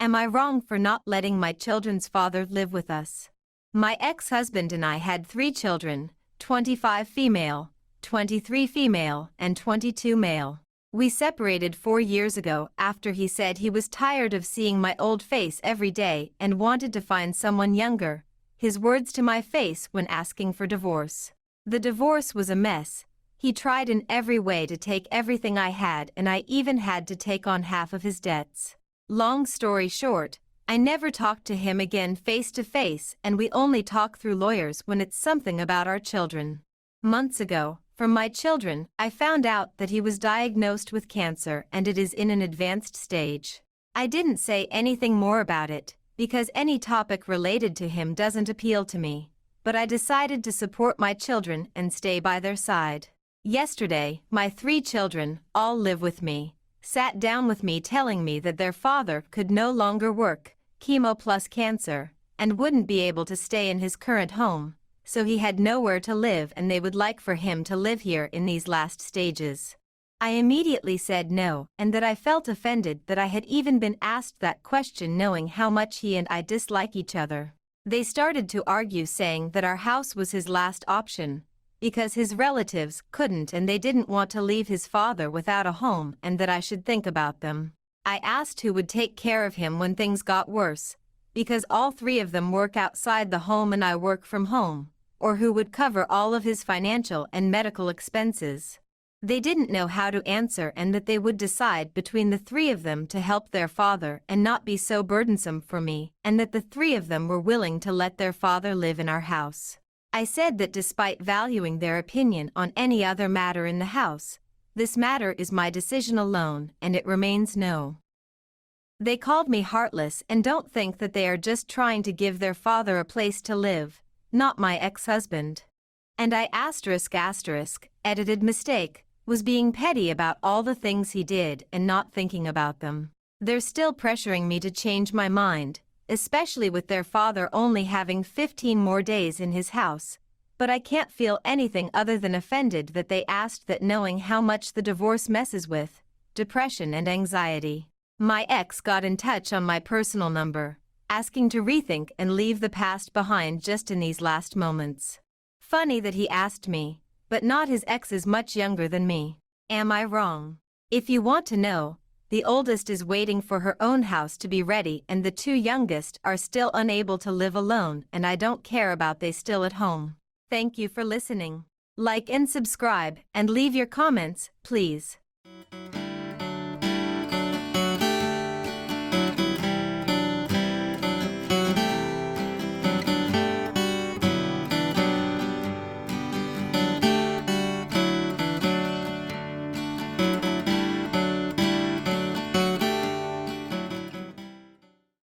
Am I wrong for not letting my children's father live with us? My ex-husband and I had 3 children, 25 female, 23 female, and 22 male. We separated 4 years ago after he said he was tired of seeing my old face every day and wanted to find someone younger, his words to my face when asking for divorce. The divorce was a mess. He tried in every way to take everything I had, and I even had to take on half of his debts. Long story short, I never talked to him again face to face, and we only talk through lawyers when it's something about our children. Months ago, from my children, I found out that he was diagnosed with cancer and it is in an advanced stage. I didn't say anything more about it, because any topic related to him doesn't appeal to me, but I decided to support my children and stay by their side. Yesterday, my 3 children, all live with me, sat down with me telling me that their father could no longer work, chemo plus cancer, and wouldn't be able to stay in his current home, so he had nowhere to live and they would like for him to live here in these last stages. I immediately said no, and that I felt offended that I had even been asked that question knowing how much he and I dislike each other. They started to argue saying that our house was his last option, because his relatives couldn't and they didn't want to leave his father without a home and that I should think about them. I asked who would take care of him when things got worse, because all 3 of them work outside the home and I work from home, or who would cover all of his financial and medical expenses. They didn't know how to answer and that they would decide between the 3 of them to help their father and not be so burdensome for me, and that the 3 of them were willing to let their father live in our house. I said that despite valuing their opinion on any other matter in the house, this matter is my decision alone and it remains no. They called me heartless and don't think that they are just trying to give their father a place to live, not my ex-husband. And I edited mistake, was being petty about all the things he did and not thinking about them. They're still pressuring me to change my mind, especially with their father only having 15 more days in his house, but I can't feel anything other than offended that they asked that knowing how much the divorce messes with depression and anxiety. My ex got in touch on my personal number, asking to rethink and leave the past behind just in these last moments. Funny that he asked me, but not his ex is much younger than me. Am I wrong? If you want to know, the oldest is waiting for her own house to be ready and the 2 youngest are still unable to live alone, and I don't care about they still at home. Thank you for listening. Like and subscribe and leave your comments, please.